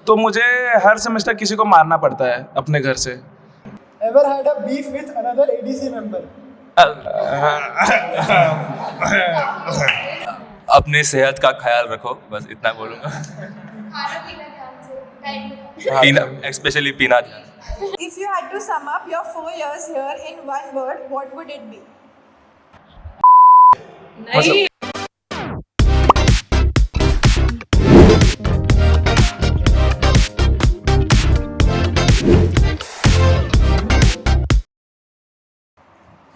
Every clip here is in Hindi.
तो मुझे हर सेमेस्टर किसी को मारना पड़ता है अपने घर से। Ever had a beef with another ADC member? अपनी सेहत का ख्याल रखो, बस इतना बोलूँगा। खाना पीना ध्यान से, पीना, स्पेशली पीना ध्यान। If you had to sum up your 4 years here in one word, what would it be? नहीं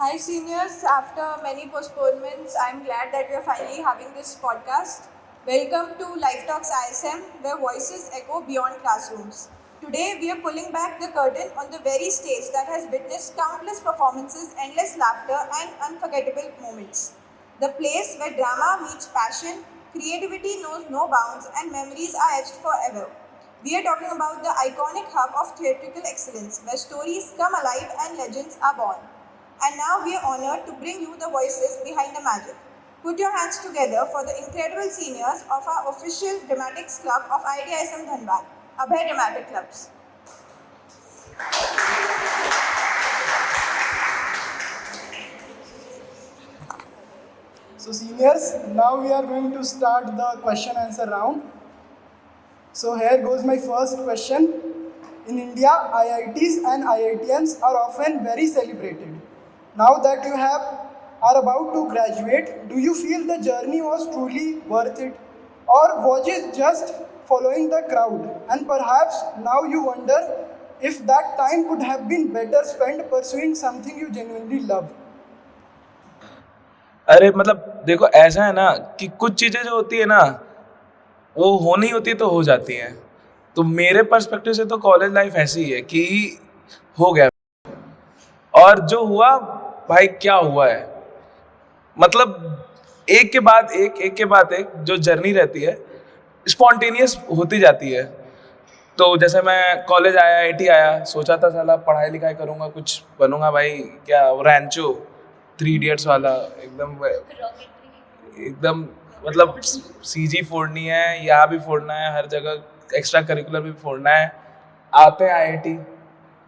Hi seniors, after many postponements, I'm glad that we are finally having this podcast. Welcome to Life Talks ISM, where voices echo beyond classrooms. Today we are pulling back the curtain on the very stage that has witnessed countless performances, endless laughter and unforgettable moments. The place where drama meets passion, creativity knows no bounds and memories are etched forever. We are talking about the iconic hub of theatrical excellence, where stories come alive and legends are born. And now we are honored to bring you the voices behind the magic. Put your hands together for the incredible seniors of our official Dramatics Club of IITISM Dhanbad, Abhay Dramatic Clubs. So seniors, now we are going to start the question answer round. So here goes my first question. In India, IITs and IITians are often very celebrated. Now that you are about to graduate, do you feel the journey was truly worth it? Or was it just following the crowd? And perhaps now you wonder if that time could have been better spent pursuing something you genuinely love. अरे मतलब देखो, ऐसा है ना कि कुछ चीज़ें जो होती है ना वो होनी होती है तो हो जाती हैं। तो मेरे पर्सपेक्टिव से तो कॉलेज लाइफ ऐसी है कि हो गया, और जो हुआ भाई क्या हुआ है, मतलब एक के बाद एक जो जर्नी रहती है स्पॉन्टेनियस होती जाती है। तो जैसे मैं कॉलेज आया, IIT आया, सोचा था साला पढ़ाई लिखाई करूँगा, कुछ बनूंगा भाई, क्या रैंचो 3 इडियट्स वाला एकदम मतलब CG फोड़नी है, यहाँ भी फोड़ना है, हर जगह एक्स्ट्रा करिकुलर भी फोड़ना है। आते हैं IIT,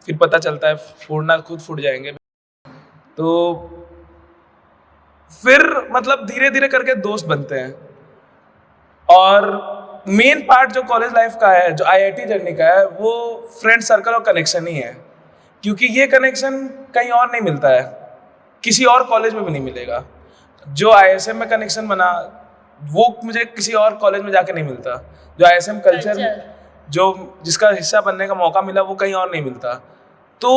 फिर पता चलता है फोड़ना खुद फूट जाएंगे। तो फिर मतलब धीरे धीरे करके दोस्त बनते हैं, और मेन पार्ट जो कॉलेज लाइफ का है, जो IIT जर्नी का है, वो फ्रेंड सर्कल और कनेक्शन ही है। क्योंकि ये कनेक्शन कहीं और नहीं मिलता है, किसी और कॉलेज में भी नहीं मिलेगा। जो ISM में कनेक्शन बना वो मुझे किसी और कॉलेज में जाके नहीं मिलता। जो ISM कल्चर जो जिसका हिस्सा बनने का मौका मिला वो कहीं और नहीं मिलता। तो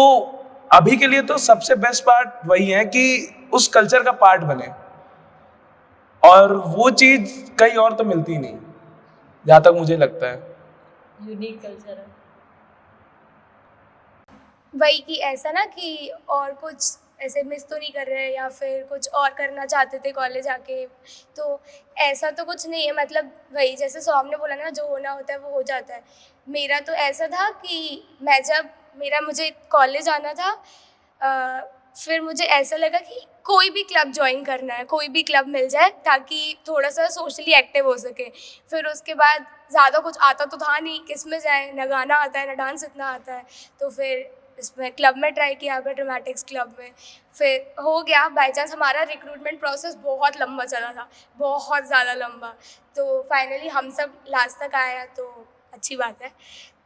अभी के लिए तो सबसे बेस्ट पार्ट वही है कि उस कल्चर का पार्ट बने, और वो चीज़ कहीं और तो मिलती नहीं, जहाँ तक मुझे लगता है। यूनिक कल्चर है वही कि ऐसा ना कि और कुछ ऐसे मिस तो नहीं कर रहे या फिर कुछ और करना चाहते थे कॉलेज आके, तो ऐसा तो कुछ नहीं है। मतलब वही जैसे सौम ने बोला ना, जो होना होता है वो हो जाता है। मेरा तो ऐसा था कि मैं जब मुझे कॉलेज आना था, फिर मुझे ऐसा लगा कि कोई भी क्लब ज्वाइन करना है, कोई भी क्लब मिल जाए ताकि थोड़ा सा सोशली एक्टिव हो सके। फिर उसके बाद ज़्यादा कुछ आता तो था नहीं, किस में जाए, ना गाना आता है ना डांस इतना आता है। तो फिर इसमें क्लब में ट्राई किया, ड्रामेटिक्स क्लब में, फिर हो गया। बाई चांस हमारा रिक्रूटमेंट प्रोसेस बहुत लंबा चला था, बहुत ज़्यादा लंबा। तो फाइनली हम सब लास्ट तक आए हैं, तो अच्छी बात है।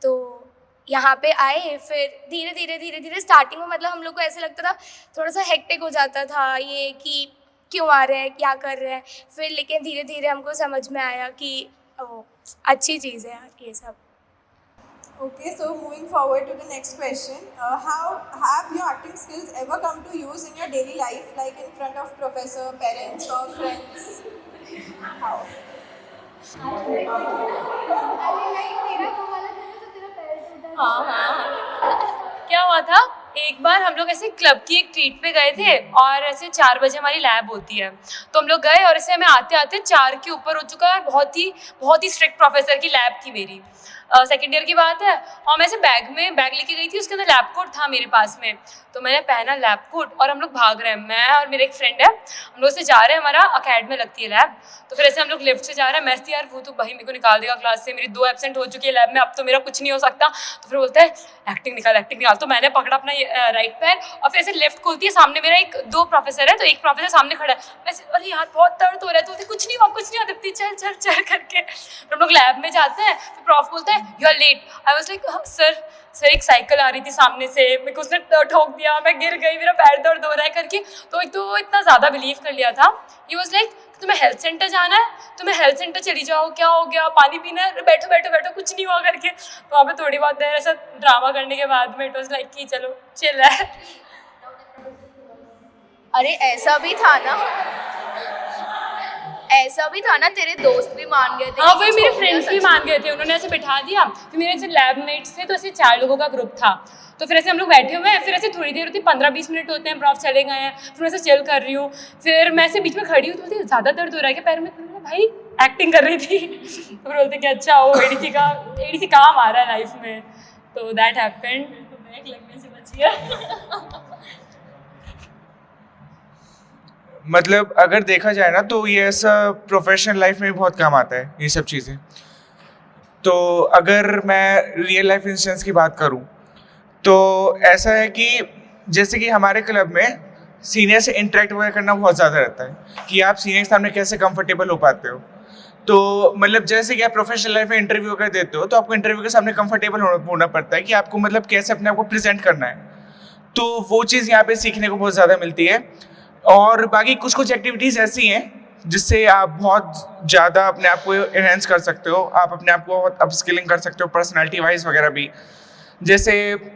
तो यहाँ पे आए, फिर धीरे धीरे स्टार्टिंग में मतलब हम लोग को ऐसे लगता था, थोड़ा सा हेक्टिक हो जाता था ये कि क्यों आ रहे हैं, क्या कर रहे हैं। फिर लेकिन धीरे धीरे हमको समझ में आया कि अच्छी चीज़ है ये सब। Okay, so moving forward to the next question. How have your acting skills ever come to use in your daily life, like in front of professor, parents or friends? How? हाँ। क्या हुआ था, एक बार हम लोग ऐसे क्लब की एक ट्रीट पे गए थे, और ऐसे 4 बजे हमारी लैब होती है, तो हम लोग गए और ऐसे हमें आते आते 4 के ऊपर हो चुका है। बहुत ही स्ट्रिक्ट प्रोफेसर की लैब थी मेरी। सेकेंड ईयर की बात है, और मैं ऐसे बैग लेके गई थी, उसके अंदर लैब कोट था मेरे पास में, तो मैंने पहना लैब कोट और हम लोग भाग रहे हैं, मैं और मेरे एक फ्रेंड है, हम लोग से जा रहे हैं, हमारा अकेडमी में लगती है लैब, तो फिर ऐसे हम लोग लिफ्ट से जा रहे हैं, मैं थी यार वो तो भाई मेरे को निकाल देगा क्लास से, मेरी 2 एब्सेंट हो चुकी है लैब में, अब तो मेरा कुछ नहीं हो सकता, तो फिर बोलता है एक्टिंग निकाल, तो मैंने पकड़ा अपना राइट पैर और फिर ऐसे लेफ्ट खोलती है, सामने मेरा 2 प्रोफेसर है, तो एक प्रोफेसर सामने खड़ा है, वैसे अरे यार बहुत दर्द हो रहा है, तो कुछ नहीं हुआ दीप्ति, चल करके हम लोग लैब में जाते हैं, फिर प्रॉफ बोलता है you are late, I was like sir एक साइकिल आ रही थी सामने से, मेरे को उसने ठोक दिया, मैं गिर गई, मेरा पैर दर्द हो रहा है करके, तो एक तो इतना ज़्यादा बिलीव कर लिया था, ही वाज लाइक तुम्हें हेल्थ सेंटर जाना है, तुम्हें हेल्थ सेंटर चली जाओ, क्या हो गया, पानी पीना है, बैठो कुछ नहीं हुआ करके, तो वहाँ पे थोड़ी बहुत देर ऐसा ड्रामा करने के बाद में इट वाज लाइक कि चलो चिल है। अरे ऐसा भी था ना, तेरे दोस्त भी मान गए थे। हाँ वही मेरे फ्रेंड्स भी मान गए थे, उन्होंने ऐसे बिठा दिया, फिर मेरे ऐसे लैब मेट्स थे, तो ऐसे 4 लोगों का ग्रुप था, तो फिर ऐसे हम लोग बैठे हुए हैं, फिर ऐसे थोड़ी देर होती है, 15-20 मिनट होते हैं, प्रॉफ चले गए हैं, फिर मैं ऐसे चिल कर रही हूँ, फिर मैं ऐसे बीच में खड़ी हूँ, तो बोलती ज़्यादा दर्द हो रहा है क्या पैर में, तो भाई एक्टिंग कर रही थी, तो फिर बोलते कि अच्छा वो एडीसी काम आ रहा है लाइफ में, तो दैट हैपेंड, तो बैक लगने से बच गया। मतलब अगर देखा जाए ना तो ये ऐसा प्रोफेशनल लाइफ में भी बहुत काम आता है ये सब चीज़ें। तो अगर मैं रियल लाइफ इंस्टेंस की बात करूं तो ऐसा है कि जैसे कि हमारे क्लब में सीनियर से इंटरेक्ट वगैरह करना बहुत ज़्यादा रहता है कि आप सीनियर के सामने कैसे कंफर्टेबल हो पाते हो। तो मतलब जैसे कि आप प्रोफेशनल लाइफ में इंटरव्यू वगैरह देते हो तो आपको इंटरव्यू के सामने कंफर्टेबल होना पड़ता है कि आपको मतलब कैसे अपने आप को प्रेजेंट करना है। तो वो चीज़ यहाँ पे सीखने को बहुत ज़्यादा मिलती है। और बाकी कुछ एक्टिविटीज़ ऐसी हैं जिससे आप बहुत ज़्यादा अपने आप को एनहेंस कर सकते हो, आप अपने आप को अपस्किलिंग कर सकते हो पर्सनालिटी वाइज वगैरह भी। जैसे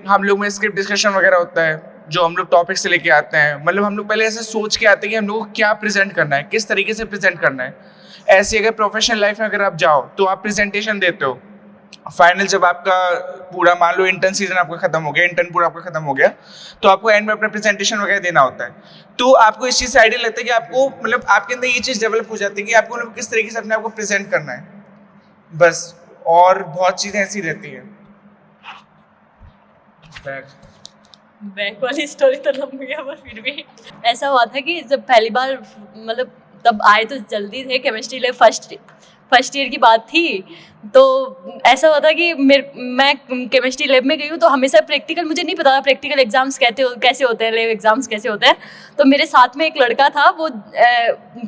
हम लोग में स्क्रिप्ट डिस्कशन वगैरह होता है जो हम लोग टॉपिक से लेके आते हैं, मतलब हम लोग पहले ऐसे सोच के आते हैं कि हम लोग को क्या प्रेजेंट करना है, किस तरीके से प्रेजेंट करना है। ऐसे अगर प्रोफेशनल लाइफ में अगर आप जाओ तो आप प्रेजेंटेशन देते हो, फाइनल जब आपका पूरा मान लो इंटर्न सीजन आपका खत्म हो गया, इंटर्न पूरा आपका खत्म हो गया, तो आपको एंड में अपना प्रेजेंटेशन वगैरह देना होता है। तो आपको इस चीज़ से आइडिया लगता है कि आपको मतलब आपके अंदर ये चीज़ डेवलप हो जाती है कि आपको मतलब किस तरीके से अपने आप को प्रेजेंट करना है, बस। और बहुत चीज़ें ऐसी रहती हैं। बैक वाली स्टोरी तो लंबी है पर फिर भी ऐसा हुआ था कि जब पहली बार मतलब तब आए तो जल्दी थे, केमिस्ट्री लैब फर्स्ट ईयर की बात थी। तो ऐसा हुआ था कि मैं केमिस्ट्री लैब में गई हूँ तो हमेशा प्रैक्टिकल, मुझे नहीं पता था प्रैक्टिकल एग्जाम्स कैसे होते हैं, लैब एग्जाम्स कैसे होते हैं। तो मेरे साथ में एक लड़का था, वो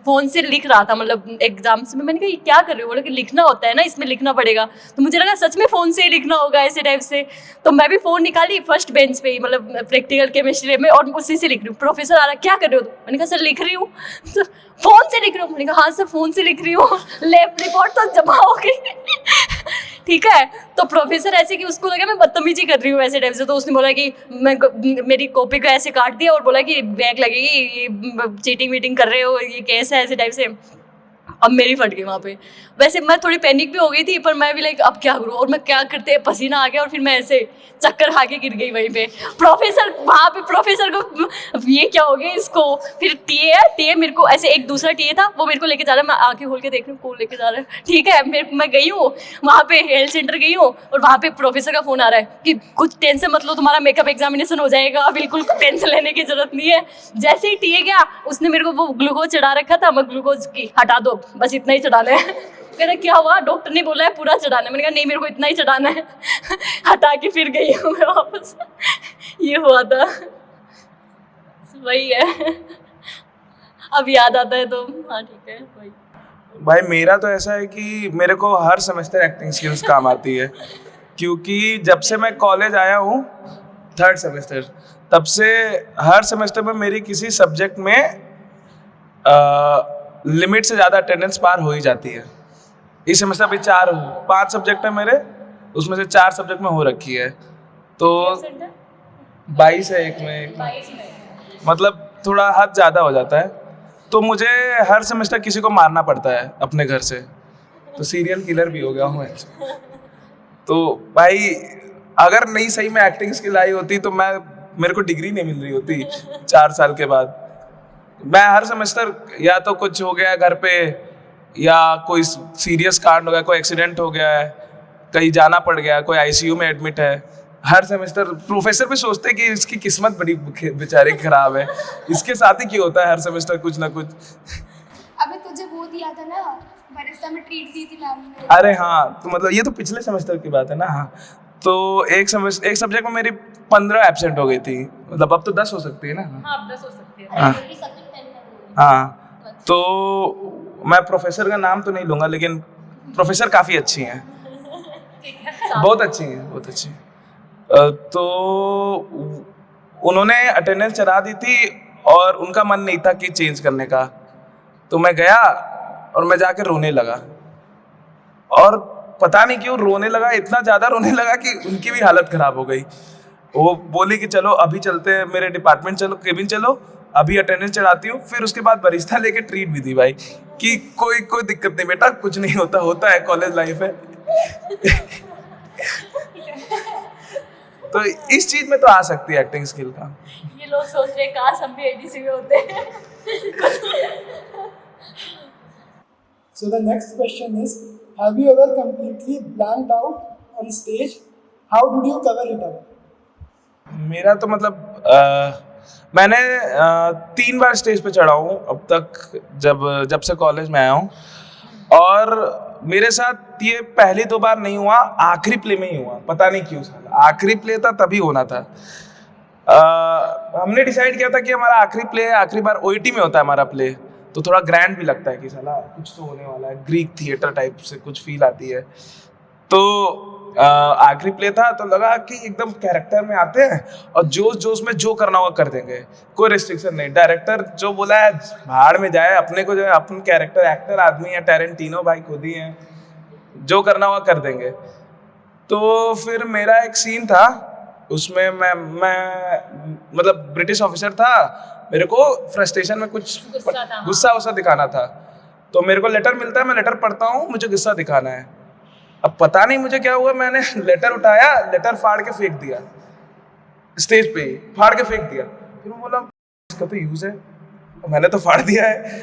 फ़ोन से लिख रहा था मतलब एग्जाम्स में। मैंने कहा ये क्या कर रहे हो? बोला कि लिखना होता है ना, इसमें लिखना पड़ेगा। तो मुझे लगा सच में फ़ोन से ही लिखना होगा ऐसे टाइप से। तो मैं भी फ़ोन निकाली फर्स्ट बेंच पे ही, मतलब प्रैक्टिकल केमिस्ट्री लैब में, और उसी से लिख रही हूँ। प्रोफेसर आ रहा, क्या कर रहे हो? मैंने कहा सर लिख रही हूँ। तो फ़ोन से लिख रही हूँ? मैंने कहा हाँ सर फ़ोन से लिख रही हूँ, लैब रिपोर्ट तो जमा हो गई। ठीक है। तो प्रोफेसर ऐसे कि उसको लगा मैं बदतमीजी कर रही हूँ ऐसे टाइप से, तो उसने बोला कि मेरी कॉपी को ऐसे काट दिया और बोला कि बैक लगेगी, ये चीटिंग वीटिंग कर रहे हो, ये केस है ऐसे टाइप से। अब मेरी फट गई वहाँ पे। वैसे मैं थोड़ी पैनिक भी हो गई थी, पर मैं भी लाइक अब क्या करूँ, और मैं क्या करते, पसीना आ गया और फिर मैं ऐसे चक्कर खा के गिर गई वहीं पे। प्रोफेसर वहाँ पे, प्रोफेसर को ये क्या हो गया इसको। फिर टीए मेरे को ऐसे, एक दूसरा टीए था वो मेरे को लेके जा रहा है, मैं आंखें खोल के देख रही हूँ कौन लेके जा रहा है। ठीक है, मैं गई हूँ वहाँ पे, हेल्थ सेंटर गई हूँ, और वहाँ पे प्रोफेसर का फ़ोन आ रहा है कि कुछ टेंशन मत लो, तुम्हारा मेकअप एग्जामिनेशन हो जाएगा, बिल्कुल टेंशन लेने की जरूरत नहीं है। जैसे ही टीए गया, उसने मेरे को वो ग्लूकोज चढ़ा रखा था, मैं ग्लूकोज की हटा दो, बस इतना ही चढ़ाना है। कहते क्या हुआ? डॉक्टर ने बोला है पूरा चढ़ाना है। मैंने कहा नहीं मेरे को इतना ही चढ़ाना है। हटा के फिर गई हूँ मैं वापस। ये हुआ था, वही है। अब याद आता है तो हाँ ठीक है वही। भाई मेरा तो ऐसा है कि मेरे को हर सेमेस्टर एक्टिंग स्किल्स काम आती है, क्योंकि जब से मैं कॉलेज आया हूँ 3rd सेमेस्टर, तब से हर सेमेस्टर में मेरी किसी सब्जेक्ट में लिमिट से ज़्यादा अटेंडेंस पार हो ही जाती है। इस सेमेस्टर भी 5 सब्जेक्ट है मेरे, उसमें से 4 सब्जेक्ट में हो रखी है, तो 22 है एक में, मतलब थोड़ा हद ज़्यादा हो जाता है। तो मुझे हर सेमेस्टर किसी को मारना पड़ता है अपने घर से, तो सीरियल किलर भी हो गया हूँ। तो भाई अगर नहीं सही में एक्टिंग स्किल आई होती तो मेरे को डिग्री नहीं मिल रही होती 4 साल के बाद। मैं हर सेमेस्टर या तो कुछ हो गया घर पे, या कोई सीरियस कांड हो गया, कोई एक्सीडेंट हो गया है, कहीं जाना पड़ गया, कोई आईसीयू में एडमिट है, हर सेमेस्टर प्रोफेसर भी सोचते हैं कि इसकी किस्मत बड़ी बेचारे की खराब है, इसके साथ ही क्यों होता है हर सेमेस्टर कुछ ना कुछ। अबे तुझे वो दिया था ना, बरिस्ता में ट्रीट दी थी मैम ने। अरे हाँ, तो मतलब ये तो पिछले सेमेस्टर की बात है ना। हाँ, तो एक सब्जेक्ट में मेरी 15 एब्सेंट हो गई थी, मतलब अब तो 10 हो सकती है ना। हाँ, अब 10 हो सकती है। हाँ, तो मैं प्रोफेसर का नाम तो नहीं लूँगा, लेकिन प्रोफेसर काफ़ी अच्छी हैं, बहुत अच्छी हैं, बहुत अच्छी। तो उन्होंने अटेंडेंस चढ़ा दी थी और उनका मन नहीं था कि चेंज करने का, तो मैं गया और मैं जाके रोने लगा, और पता नहीं क्यों रोने लगा, इतना ज़्यादा रोने लगा कि उनकी भी हालत ख़राब हो गई। वो बोली कि चलो अभी चलते हैं मेरे डिपार्टमेंट, चलो केबिन चलो, अभी अटेंडेंस चढ़ाती हूँ। फिर उसके बाद बरिस्ता लेके ट्रीट भी दी भाई कि कोई दिक्कत नहीं बेटा, कुछ नहीं होता है, कॉलेज लाइफ है। तो इस चीज़ में तो आ सकती है एक्टिंग स्किल का। ये लोग सोच रहे हैं काश हम भी एडीसी में होते हैं। So the next question is, have you ever completely blanked out on stage? How did you cover it up? मेरा तो मतलब मैंने 3 बार स्टेज पे चढ़ा हूँ अब तक, जब से कॉलेज में आया हूँ, और मेरे साथ ये पहली 2 बार नहीं हुआ, आखिरी प्ले में ही हुआ, पता नहीं क्यों साला, आखिरी प्ले था तभी होना था। हमने डिसाइड किया था कि हमारा आखिरी प्ले है, आखिरी बार ओईटी में होता है हमारा प्ले, तो थोड़ा ग्रैंड भी लगता है कि साला कुछ तो होने वाला है, ग्रीक थिएटर टाइप से कुछ फील आती है। तो आखिरी प्ले था तो लगा कि एकदम कैरेक्टर में आते हैं और जोश में जो करना होगा कर देंगे, कोई रिस्ट्रिक्शन नहीं, डायरेक्टर जो बोला है भाड़ में जाए, अपने को जो है अपन कैरेक्टर एक्टर आदमी है, टैरेंटिनो भाई खुद ही हैं, जो करना होगा कर देंगे। तो फिर मेरा एक सीन था, उसमें मैं मतलब ब्रिटिश ऑफिसर था, मेरे को फ्रस्ट्रेशन में कुछ गुस्सा दिखाना था, तो मेरे को लेटर मिलता है, मैं लेटर पढ़ता हूँ, मुझे गुस्सा दिखाना है। अब पता नहीं मुझे क्या हुआ, मैंने लेटर उठाया, लेटर फाड़ के फेंक दिया, स्टेज पे ही फाड़ के फेंक दिया। फिर मैं बोला इसका तो यूज है, मैंने तो फाड़ दिया है,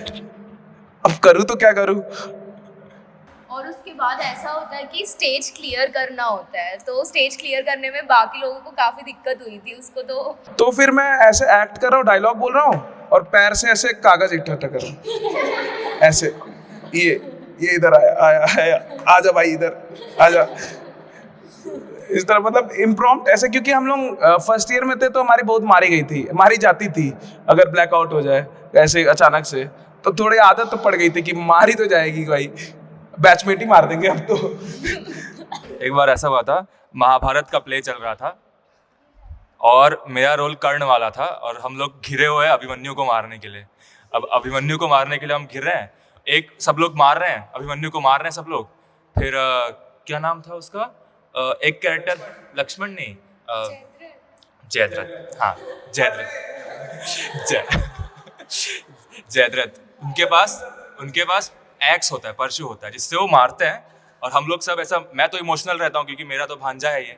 अब करूँ तो क्या करूँ। और उसके बाद ऐसा होता है कि स्टेज क्लियर करना होता है, तो स्टेज क्लियर करने में बाकी लोगों को काफ़ी दिक्कत हुई थी उसको। तो फिर मैं ऐसे एक्ट कर रहा हूँ, डायलॉग बोल रहा हूँ और पैर से ऐसे कागज इकट्ठा कर रहा हूँ, ऐसे ये इधर आया, आजा भाई इधर आजा, इस तरह मतलब इम्प्रॉम्प्ट ऐसे, क्योंकि हम लोग फर्स्ट ईयर में थे तो हमारी बहुत मारी जाती थी अगर ब्लैकआउट हो जाए ऐसे अचानक से, तो थोड़ी आदत तो पड़ गई थी कि मारी तो जाएगी भाई, बैचमेट ही मार देंगे अब तो। एक बार ऐसा हुआ था, महाभारत का प्ले चल रहा था और मेरा रोल कर्ण वाला था, और हम लोग घिरे हुए हैं अभिमन्यु को मारने के लिए। अब अभिमन्यु को मारने के लिए हम घिर रहे हैं, सब लोग मार रहे हैं, अभिमन्यु को मार रहे हैं सब लोग। फिर क्या नाम था उसका, एक कैरेक्टर लक्ष्मण नहीं, जयद्रथ, हाँ जयद्रथ, उनके पास एक्स होता है, परशु होता है, जिससे वो मारते हैं। और हम लोग सब ऐसा, मैं तो इमोशनल रहता हूँ क्योंकि मेरा तो भांजा है ये,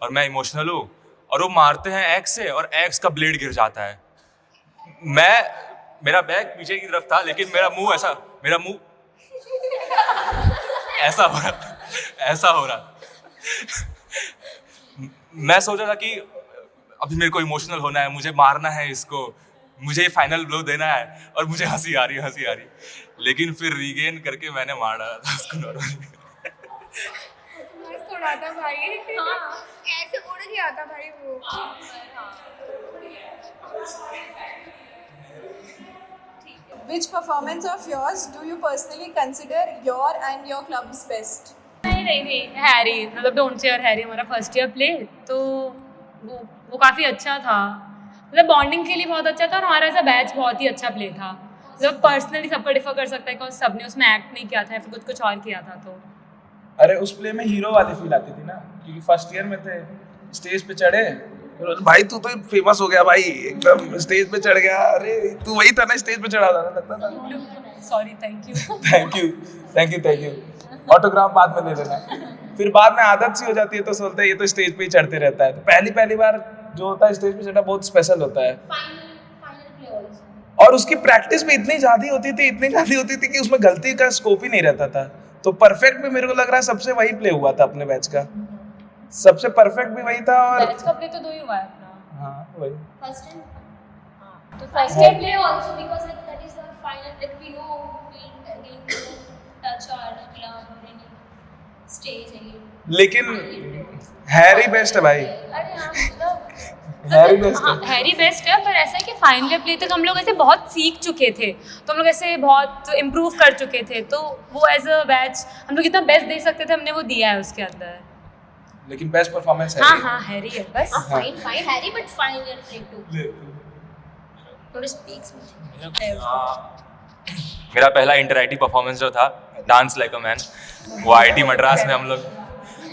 और मैं इमोशनल हूँ, और वो मारते हैं एक्स से और एक्स का ब्लेड गिर जाता है। मेरा बैग पीछे की तरफ था, लेकिन मेरा मुंह ऐसा हो रहा। मैं सोच रहा था कि अभी मेरे को इमोशनल होना है, मुझे मारना है इसको, मुझे फाइनल ब्लो देना है, और मुझे हंसी आ रही, लेकिन फिर रीगेन करके मैंने मार डाला था उसको नॉर्मली। मस्त उड़ा था भाई, हाँ ऐसे उड़ गया था भाई वो। Which performance of yours do you personally consider your and your club's best? नहीं, हैरी, मतलब डोंट से हैरी हमारा फर्स्ट ईयर प्ले, तो वो काफ़ी अच्छा था, मतलब बॉन्डिंग के लिए बहुत अच्छा था, और हमारा ऐसा बैच बहुत ही अच्छा प्ले था। मतलब पर्सनली सबको डिफर कर सकता है, बिकॉज सबने उसमें एक्ट नहीं किया था या फिर कुछ और किया था। तो अरे उस प्ले में हीरो वाली फील आती थी ना, क्योंकि फर्स्ट ईयर में थे, स्टेज पे चढ़े, भाई तू तो फेमस हो गया भाई, एकदम स्टेज पे चढ़ गया, अरे तू वही था ना स्टेज पे चढ़ा था, लगता था। Sorry, thank you. ऑटोग्राफ बाद में ले लेना। फिर बाद में आदत सी हो जाती है, तो सोचते हैं ये तो स्टेज पे ही चढ़ते रहता है। तो पहली बार जो होता है स्टेज पे चढ़ना बहुत स्पेशल होता है, और उसकी प्रैक्टिस भी इतनी ज़्यादा होती थी कि उसमें गलती का स्कोप ही नहीं रहता था। तो परफेक्ट भी मेरे को लग रहा है सबसे वही प्ले हुआ था अपने बैच का, सबसे परफेक्ट भी वही था। और बैच का प्ले तो 2 ही हुआ है अपना। हाँ वही First and तो first first year play also because like that is the final, like we know we'll again touch our club or any stage again. लेकिन हैरी बेस्ट है भाई, अरे हाँ मतलब हैरी बेस्ट है। हाँ हैरी बेस्ट है, पर ऐसा है कि फाइनल प्ले तक हम लोग ऐसे बहुत सीख चुके थे, तो हम लोग ऐसे बहुत इम्प्रूव कर चुके थे, तो वो एज अ बैच हम लोग जितना बेस्ट दे सकते थे हमने वो दिया है उसके अंदर। लेकिन बेस्ट परफॉर्मेंस है। हाँ हाँ हैरी है बस। Fine Harry, but fine year play too. Don't speak something. मेरा पहला इंटर परफॉर्मेंस जो था डांस लाइक अ मैन, वो आईआईटी मद्रास में हम लोग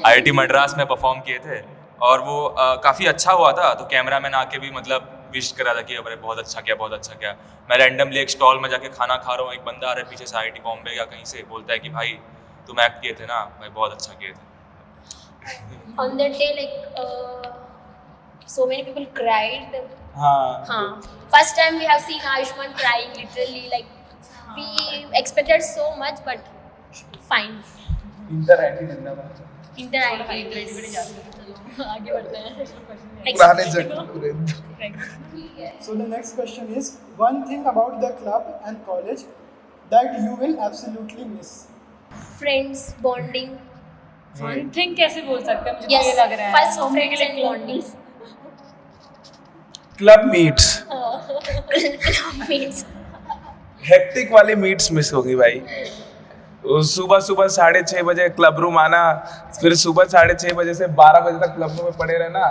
आईआईटी मद्रास में परफॉर्म किए थे, और वो काफ़ी अच्छा हुआ था। तो कैमरामैन आके भी मतलब विश करा था कि अरे बहुत अच्छा किया, बहुत अच्छा किया। मैं रैंडमली एक स्टॉल में जाके खाना खा रहा हूँ, एक बंदा आ रहा है पीछे से आईआईटी बॉम्बे या कहीं से, बोलता है कि भाई तुम एक्ट किए थे ना, भाई बहुत अच्छा किए थे। On that day, like so many people cried. हाँ First time we have seen Ayushman crying, literally. Like we expected so much, but fine. Inter IIT जिंदाबाद। Inter आगे बढ़ते हैं। पुराने जग। So the next question is, one thing about the club and college that you will absolutely miss. friends bonding. One thing कैसे बोल सकते हैं, मुझे तो Yes, ये लग रहा है first friends and bonding. Club meets, Meets. Hectic वाली मीट्स मिस होगी भाई। सुबह 6:30 बजे क्लब रूम आना, फिर सुबह 6:30 बजे से 12 बजे तक क्लब रूम में पड़े रहना,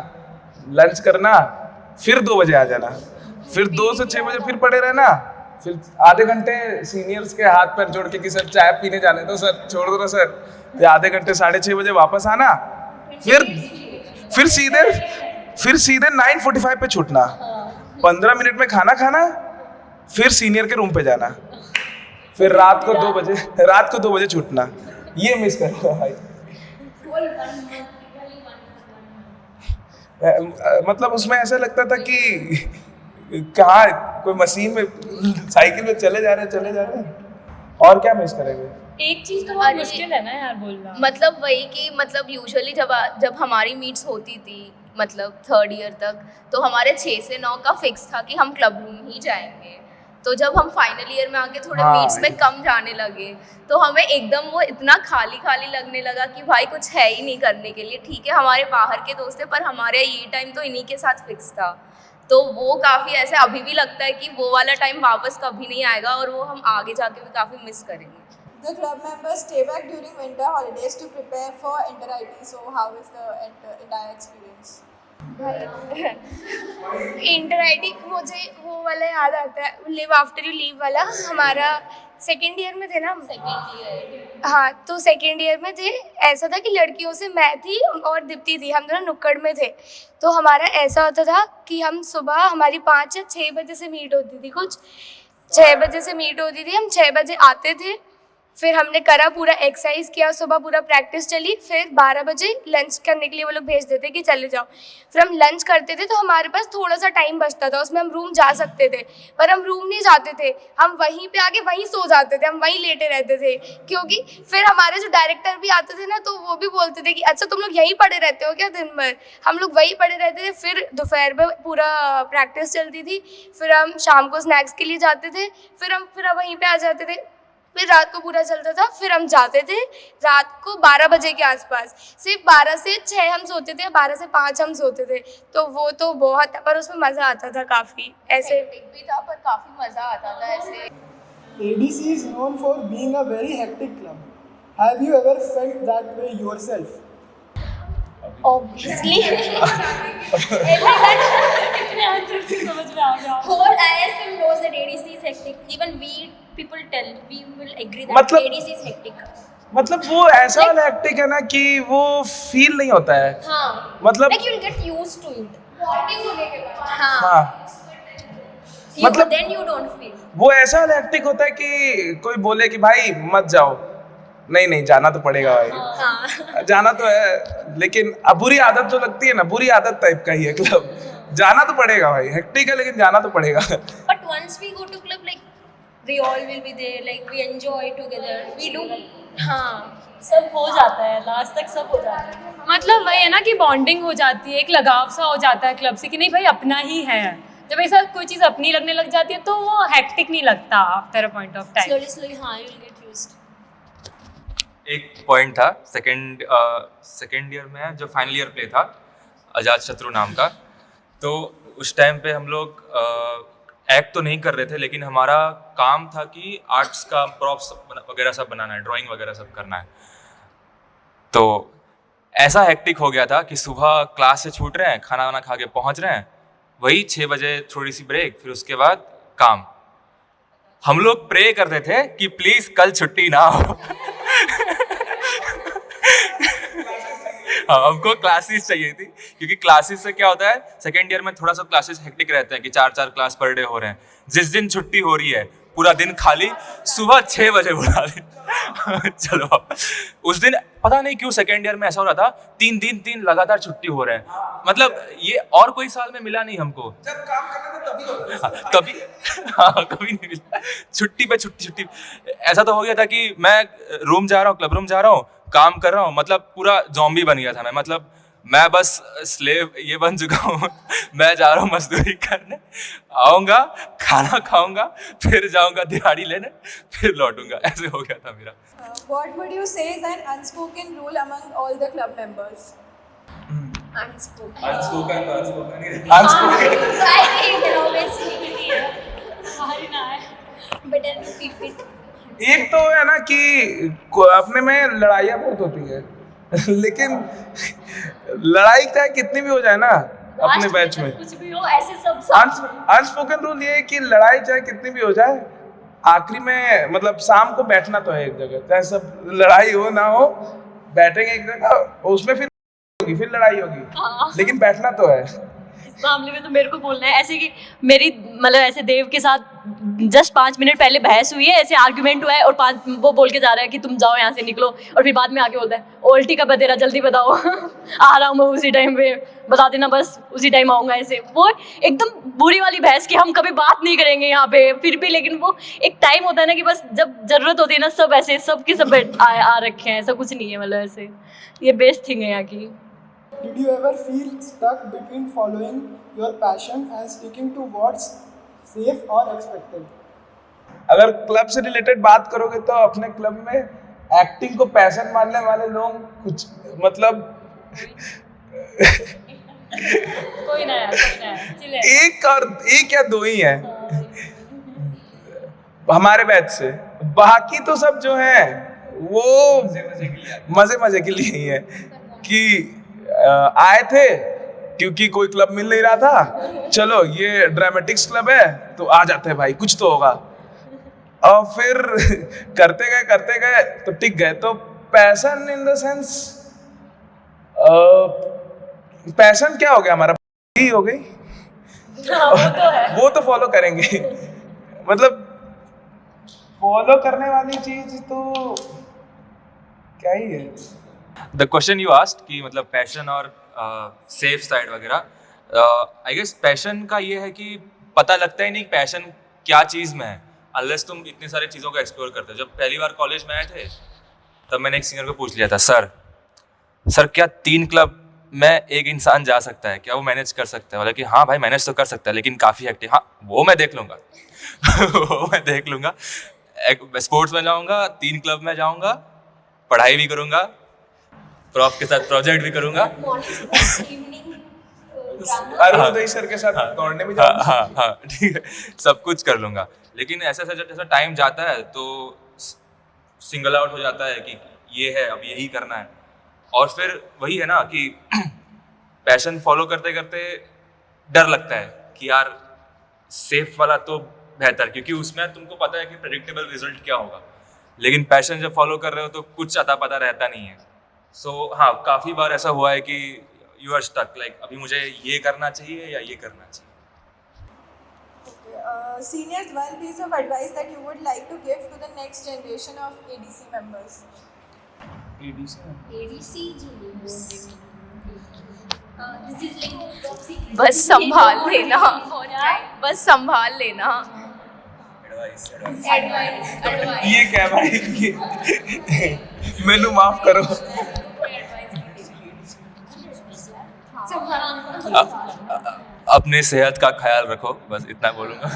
लंच करना, फिर 2 बजे आ जाना, फिर 2 से 6 बजे फिर पड़े रहना, फिर आधे घंटे सीनियर्स के हाथ पैर जोड़ के कि सर चाय पीने जाने दो सर, छोड़ दो ना सर, फिर आधे घंटे 6:30 बजे वापस आना, फिर सीधे 9:45 पे छूटना, 15 मिनट में खाना खाना, फिर सीनियर के रूम पे जाना, फिर रात को 2 बजे छूटना। ये मिस कर रहा भाई। मतलब उसमें ऐसा लगता था कि कहाँ कोई मशीन में साइकिल में चले जा रहे हैं, और क्या मिस करेंगे। एक चीज तो बहुत मुश्किल है ना यार बोलना। मतलब वही कि मतलब यूजुअली जब हमारी मीट्स होती थी मतलब 3rd ईयर तक, तो हमारे 6 से 9 का फिक्स था कि हम क्लब रूम ही जाएंगे। तो जब हम फाइनल ईयर में आके थोड़े मीट्स में कम जाने लगे, तो हमें एकदम वो इतना खाली खाली लगने लगा कि भाई कुछ है ही नहीं करने के लिए। ठीक है हमारे बाहर के दोस्त थे, पर हमारे ये टाइम तो इन्हीं के साथ फिक्स था, तो वो काफ़ी ऐसे अभी भी लगता है कि वो वाला टाइम वापस कभी नहीं आएगा, और वो हम आगे जाके भी काफ़ी मिस करेंगे। The club members stay back during winter holidays to prepare for Inter-IT. So how is the entire experience? Inter-IT मुझे वो वाला याद आता है, लिव आफ्टर यू लीव वाला। हमारा सेकेंड ईयर में थे ना हम। Second year. हाँ तो सेकेंड ईयर में थे, ऐसा था कि लड़कियों से मैं थी और दीप्ति थी, हम दोनों नुक्कड़ में थे। तो हमारा ऐसा होता था कि हम सुबह हमारी 5 या 6 बजे से मीट होती थी, कुछ 6 बजे से मीट होती थी, हम 6 बजे आते थे, फिर हमने करा पूरा एक्सरसाइज किया, सुबह पूरा प्रैक्टिस चली, फिर 12 बजे लंच करने के लिए वो लोग भेज देते कि चले जाओ। फिर हम लंच करते थे, तो हमारे पास थोड़ा सा टाइम बचता था, उसमें हम रूम जा सकते थे, पर हम रूम नहीं जाते थे, हम वहीं पे आके वहीं सो जाते थे, हम वहीं लेटे रहते थे। क्योंकि फिर हमारे जो डायरेक्टर भी आते थे ना, तो वो भी बोलते थे कि अच्छा तुम लोग यहीं पड़े रहते हो क्या दिन भर। हम लोग वहीं पड़े रहते थे, फिर दोपहर में पूरा प्रैक्टिस चलती थी, फिर हम शाम को स्नैक्स के लिए जाते थे, फिर हम वहीं पर आ जाते थे, फिर रात को पूरा चलता था। फिर हम जाते थे रात को 12 बजे के आसपास, सिर्फ 12 से 6 हम सोते थे, 12 से 5 हम सोते थे। तो वो तो बहुत, पर उसमें मज़ा आता था काफ़ी, ऐसे भी था पर काफ़ी मज़ा आता था ऐसे। ADC is known for being a very hectic club. Have you ever felt that way yourself? Obviously. समझ में आ गया। Whole ISM knows that ADC is hectic. Even people will agree that मतलब- ADC is hectic. मतलब वो ऐसा वाला हेक्टिक है ना कि वो फील नहीं होता है। हाँ। मतलब Like you'll get used to it. हाँ। हाँ मतलब then you don't feel. वो ऐसा वाला हेक्टिक होता है कि कोई बोले कि भाई मत जाओ, नहीं जाना तो पड़ेगा भाई। हाँ। जाना तो है, लेकिन अब बुरी आदत जो लगती है ना, बुरी आदत टाइप का ही है क्लब। जाना तो पड़ेगा भाई, हेक्टिक है लेकिन जाना तो पड़ेगा। But once we go to club, like we all will be there, like we enjoy together. We do हाँ सब हो जाता है, लास्ट तक सब हो जाता है। मतलब वही है ना कि बॉन्डिंग हो जाती है, एक लगाव सा हो जाता है क्लब से कि नहीं भाई अपना ही है। जब ऐसा कोई चीज़ अपनी लगने लग जाती है तो वो हेक्टिक नहीं लगता after a point of time. Slowly हाँ यू विल गेट यूज्ड। एक पॉइंट था सेकेंड ईयर में जो फाइनल ईयर प्ले था अजात शत्रु नाम का, तो उस टाइम पे हम लोग एक्ट तो नहीं कर रहे थे, लेकिन हमारा काम था कि आर्ट्स का प्रॉप्स वगैरह सब बनाना है, ड्राइंग वगैरह सब करना है। तो ऐसा हेक्टिक हो गया था कि सुबह क्लास से छूट रहे हैं, खाना वाना खा के पहुंच रहे हैं, वही 6 बजे थोड़ी सी ब्रेक, फिर उसके बाद काम। हम लोग प्रे करते थे कि प्लीज कल छुट्टी ना हो। हाँ, हमको क्लासेस चाहिए थी, क्योंकि क्लासेस से क्या होता है सेकेंड ईयर में थोड़ा सा क्लासेस हेक्टिक रहते हैं कि 4 क्लास पर डे हो रहे हैं। जिस दिन छुट्टी हो रही है पूरा दिन खाली, सुबह 6 बजे बुला दे। चलो उस दिन पता नहीं क्यों सेकेंड ईयर में ऐसा हो रहा था, 3 लगातार छुट्टी हो रहे हैं। मतलब ये और कोई साल में मिला नहीं हमको। जब काम करना था तभी होता था। तभी हाँ कभी नहीं मिला, छुट्टी पे छुट्टी। ऐसा तो हो गया था कि मैं रूम जा रहा हूँ, क्लब रूम जा रहा हूँ, काम कर रहा हूँ, मतलब पूरा ज़ॉम्बी बन गया था मैं। मतलब मैं बस स्लेव ये बन चुका हूँ। मैं जा रहा हूँ मजदूरी करने, आऊँगा खाना खाऊंगा, फिर जाऊँगा दिहाड़ी लेने, फिर लौटूंगा। ऐसे हो गया था मेरा। What would you say is an unspoken rule among all the club members? Unspoken better to keep it. एक तो है ना कि अपने में लड़ाइयाँ बहुत होती है। लेकिन लड़ाई चाहे कितनी भी हो जाए ना अपने बैच में, कुछ भी हो ऐसे सब अनस्पोकन रूल ये है कि लड़ाई चाहे कितनी भी हो जाए, आखिरी में मतलब शाम को बैठना तो है एक जगह, चाहे सब लड़ाई हो ना हो, बैठेंगे एक जगह, उसमें फिर लड़ाई होगी, लेकिन बैठना तो है। इस मामले में तो मेरे को बोलना है ऐसे कि मेरी मतलब ऐसे देव के साथ जस्ट 5 मिनट पहले बहस हुई है, ऐसे आर्ग्यूमेंट हुआ है, और वो बोल के जा रहा है कि तुम जाओ यहाँ से निकलो, और फिर बाद में आके बोलता है ओल्टी कब है तेरा, जल्दी बताओ। आ रहा हूँ मैं उसी टाइम पे, बता देना बस उसी टाइम आऊँगा। ऐसे वो एकदम बुरी वाली बहस कि हम कभी बात नहीं करेंगे यहाँ पे, फिर भी लेकिन वो एक टाइम होता है ना कि बस जब जरूरत होती है ना, सब ऐसे सब के सब आ रखे हैं, ऐसा कुछ नहीं है। मतलब ऐसे ये बेस्ट थिंग है यहाँ की। Did you ever feel stuck between following your passion and sticking to what's safe or expected? अगर क्लब से रिलेटेड बात करोगे तो अपने क्लब में एक्टिंग को पैशन मानने वाले लोग कुछ मतलब कोई ना एक या दो ही है हमारे बैच से। बाकी तो सब जो है वो मजे के लिए ही है कि आए थे क्योंकि कोई क्लब मिल नहीं रहा था, चलो ये ड्रामेटिक्स क्लब है तो आ जाते हैं भाई, कुछ तो होगा। और फिर करते गए तो टिक गए। तो passion in the sense passion क्या हो गया हमारा, ही हो गई। वो तो फॉलो करेंगे। मतलब फॉलो करने वाली चीज तो क्या ही है। द क्वेश्चन यू आस्क्ड कि मतलब पैशन और सेफ साइड वगैरह, आई गेस पैशन का ये है कि पता लगता ही नहीं पैशन क्या चीज़ में है अनलेस तुम इतनी सारी चीज़ों को एक्सप्लोर करते हो। जब पहली बार कॉलेज में आए थे तब मैंने एक सिंगर को पूछ लिया था, सर क्या 3 क्लब में एक इंसान जा सकता है, क्या वो मैनेज कर सकता है? बोला कि हाँ भाई मैनेज तो कर सकता है लेकिन काफ़ी हेक्टिक। हाँ वो मैं देख लूँगा। वो मैं देख लूँगा। स्पोर्ट्स में जाऊँगा, 3 क्लब में जाऊँगा, पढ़ाई भी करूँगा, प्रॉफ के साथ प्रोजेक्ट भी करूँगा, अरुणोदय सर के साथ दौड़ने भी जाऊँगा। हाँ ठीक है, सब कुछ कर लूँगा। लेकिन ऐसा जैसा टाइम जाता है तो सिंगल आउट हो जाता है कि ये है अब यही करना है। और फिर वही है ना कि पैशन फॉलो करते करते डर लगता है कि यार सेफ वाला तो बेहतर, क्योंकि उसमें तुमको पता है कि प्रेडिक्टेबल रिजल्ट क्या होगा। लेकिन पैशन जब फॉलो कर रहे हो तो कुछ अता पता रहता नहीं है। सो हाँ, काफ़ी बार ऐसा हुआ है कि यू आर स्टक, लाइक अभी मुझे ये करना चाहिए या ये करना चाहिए। Seniors, one piece of advice that you would like to give to the next generation of ADC members. बस संभाल लेना, बस संभाल लेना। ये क्या भाई मैनू माफ करो। अपने सेहत का ख्याल रखो, बस इतना बोलूँगा।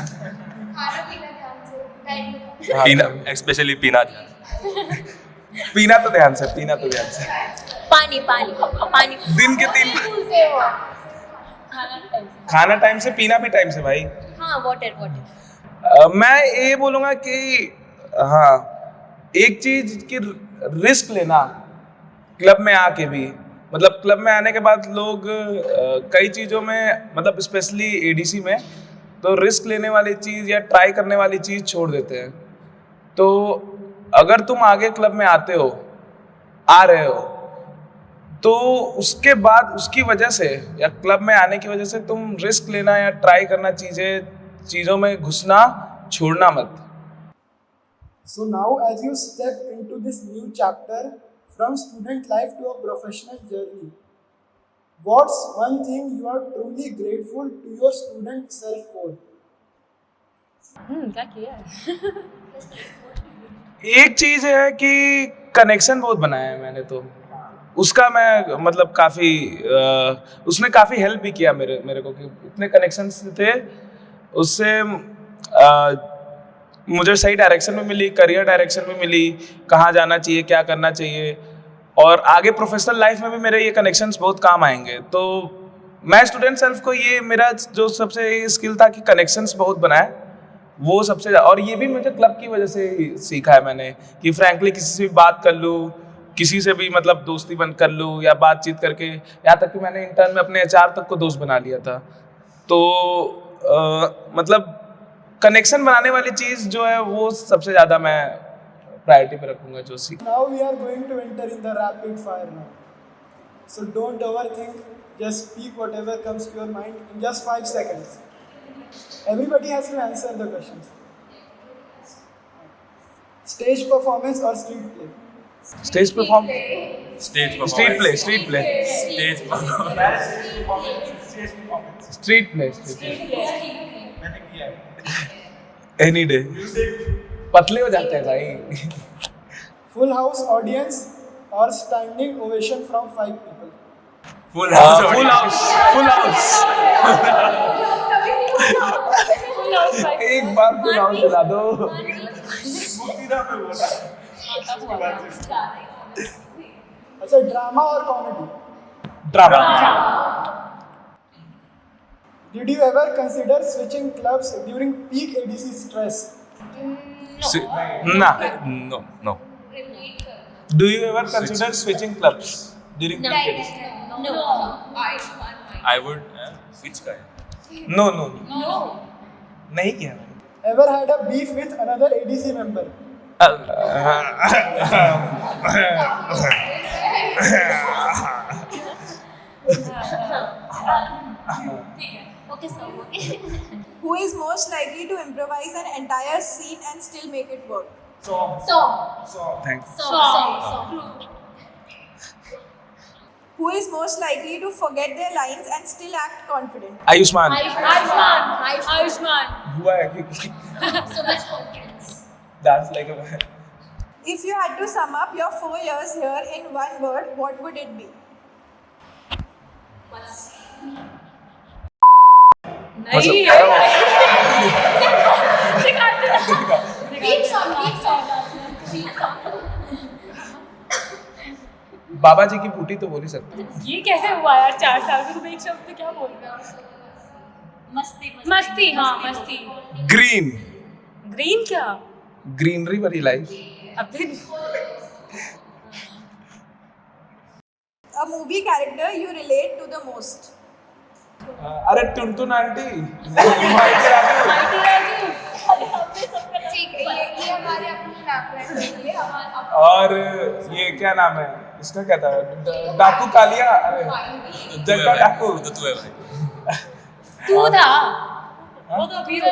पीना, स्पेशली पीना ध्यान। पीना तो ध्यान से, पीना तो ध्यान से। पानी पानी पानी। दिन के 3 खाना टाइम से, पीना भी टाइम से भाई। हाँ वाटर वाटर। मैं ये बोलूँगा कि हाँ, एक चीज की रिस्क लेना क्लब में आके भी, मतलब क्लब में आने के बाद लोग कई चीज़ों में, मतलब स्पेशली एडीसी में तो रिस्क लेने वाली चीज़ या ट्राई करने वाली चीज़ छोड़ देते हैं। तो अगर तुम आगे क्लब में आते हो, आ रहे हो, तो उसके बाद उसकी वजह से या क्लब में आने की वजह से तुम रिस्क लेना या ट्राई करना, चीज़ों में घुसना छोड़ना मत। So now as you step into this new chapter from student life to a professional journey, what's one thing you are truly grateful to your student self for? क्या किया है? एक चीज़ है कि कनेक्शन बहुत बनाया है मैंने, तो उसका मैं मतलब काफ़ी उसने काफ़ी हेल्प भी किया मेरे को, कि इतने कनेक्शंस थे उससे मुझे सही डायरेक्शन में मिली, करियर डायरेक्शन में मिली, कहाँ जाना चाहिए, क्या करना चाहिए, और आगे प्रोफेशनल लाइफ में भी मेरे ये कनेक्शंस बहुत काम आएंगे। तो मैं स्टूडेंट सेल्फ को ये मेरा जो सबसे स्किल था कि कनेक्शंस बहुत बनाए, वो सबसे ज़्यादा। और ये भी मुझे क्लब की वजह से सीखा है मैंने कि फ्रैंकली किसी से भी बात कर लूँ, किसी से भी मतलब दोस्ती बन कर लूँ या बातचीत करके, यहाँ तक कि मैंने इंटर्न में अपने HR तक को दोस्त बना लिया था। तो मतलब कनेक्शन बनाने वाली चीज़ जो है वो सबसे ज़्यादा मैं प्रायोरिटी पे रखूँगा जो सीख। Now we are going to enter in the rapid fire round. So don't overthink, just speak whatever comes to your mind in just 5 seconds. Everybody has to answer the questions. Stage performance or street play? Stage perform, stage street play, street play, stage street play, any day. पतले हो जाते हैं भाई। Full house audience or standing ovation from 5 people? Full house, full house, full house. एक बार फुल हाउस दिला दो। अच्छा, ड्रामा और comedy? Drama. Did you ever consider switching clubs during peak ADC stress? ना। No no. Do you ever consider switching clubs during weekends? I would switch का No, no, no. नहीं किया मैंने। Ever had a beef with another ADC member? Okay sir okay. Who is most likely to improvise an entire scene and still make it work? Thanks. Who is most likely to forget their lines and still act confident? Ayushman. Ayushman हुआ है कि so much confidence. dance like a man. If you had to sum up your 4 years here in one word, what would it be? नहीं बाबा जी की बूटी तो बोल ही सकते। ये कैसे हुआ यार, 4 साल में तुम एक शब्द में क्या बोल रहे हो? मस्ती, हाँ मस्ती। ग्रीन, ग्रीन क्या? ग्रीनरी वाली लाइफ। अभी A movie character you relate to the most? अरे टुनटुन आंटी। ठीक है, ये हमारे अपने नाम है। और ये क्या नाम है इसका, क्या था, डाकू कालिया, अरे जग्गा डाकू। तो तू है भाई। तू था वो तो अभी था।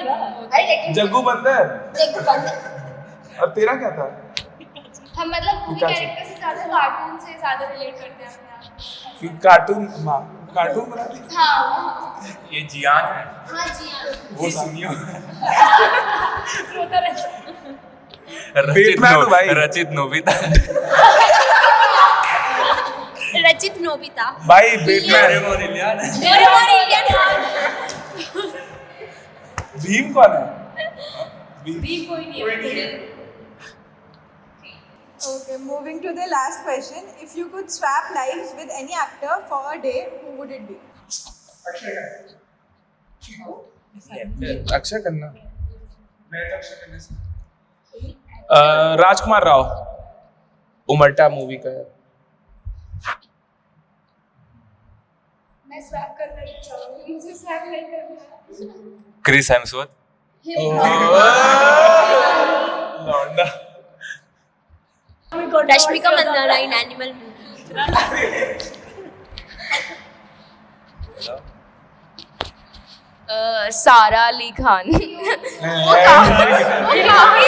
जग्गू बंदर। और तेरा क्या था? हम मतलब मूवी पिकाचू। कैरेक्टर से ज़्यादा कार्टून से ज़्यादा रिलेट करते हैं अपने आप। कार्टून, कार्टून बना दी। हाँ ये जियान है, हाँ जी हाँ वो सुनियो। Batman हूँ भाई। रचित नोबिता। रचित नोबिता भाई बैटमैन। डोरेमोन इंडियन भीम कौन है? Okay, moving to the last question. If you could swap lives with any actor for a day, who would it be? Akshay Khanna. Rajkumar Rao, Omerta movie का है। मैं स्वैप करना चाहूंगी, मुझे स्वैप नहीं करना। Chris Hemsworth. लौंडा। Rashmika Mandanna in Animal movie. सारा अली खान। काफी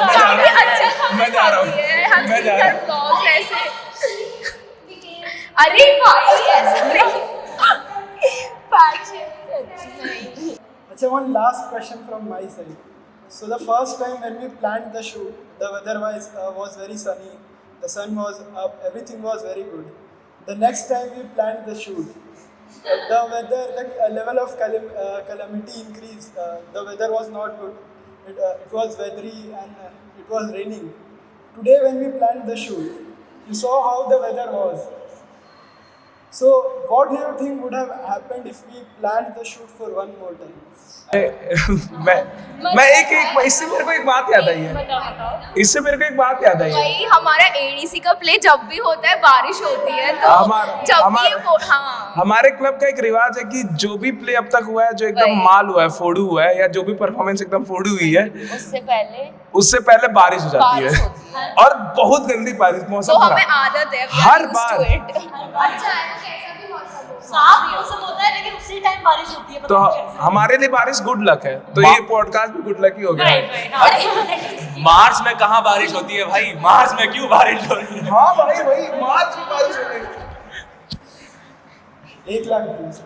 अच्छा मैं जा रहा हूँ। मैं जा रहा हूँ। ब्लॉग्स ऐसे। अरे भाई ऐसे नहीं। Achha, one last question from my side. So the first time when we planned the shoot, the weather was very sunny. The sun was up. Everything was very good. The next time we planned the shoot, the weather, the level of calamity increased. The weather was not good. It was weathery and it was raining. Today when we planned the shoot, you saw how the weather was. So what do you think would have happened if we planned the shoot for one more time? मैं इससे मेरे को एक बात याद आई है। इससे मेरे को एक बात याद आई है। भाई हमारा एडीसी का प्ले जब भी होता है बारिश होती है तो हमारे क्लब का एक रिवाज है कि जो भी प्ले अब तक हुआ है, जो एकदम माल हुआ है, फोड़ू हुआ है, या जो भी परफॉर्मेंस एकदम फोड़ू हुई है, उससे पहले बारिश हो जाती है और बहुत गंदी बारिश। मौसम तो हमें आदत है हर बार। साफ मौसम होता है लेकिन उसी टाइम बारिश होती है। तो हमारे लिए बारिश गुड लक है, तो ये पॉडकास्ट भी गुड लक ही हो गया। मार्च में कहाँ बारिश होती है भाई? मार्च में क्यों बारिश हो रही है? हाँ भाई, वही मार्च में बारिश हो रही है। 1 लाख views.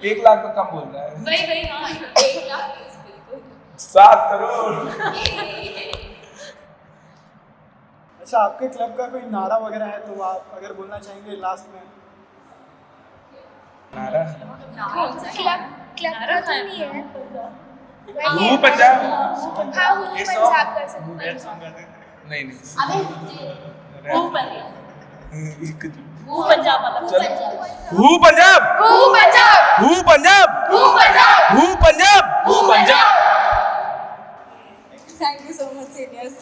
1 लाख तो कम बोल रहा है। 7 करोड़। अच्छा, आपके क्लब का कोई नारा वगैरह है तो आप अगर बोलना चाहेंगे लास्ट में? नारा क्लब का तो नहीं है। हूँ पंजाब। हाँ हूँ पंजाब कर सकते हैं। नहीं वो पंजाब वाला। हूँ पंजाब। हूँ पंजाब। हूँ पंजाब। हूँ पंजाब। हूँ पंजाब। वो Punjab. Thank you so much, seniors.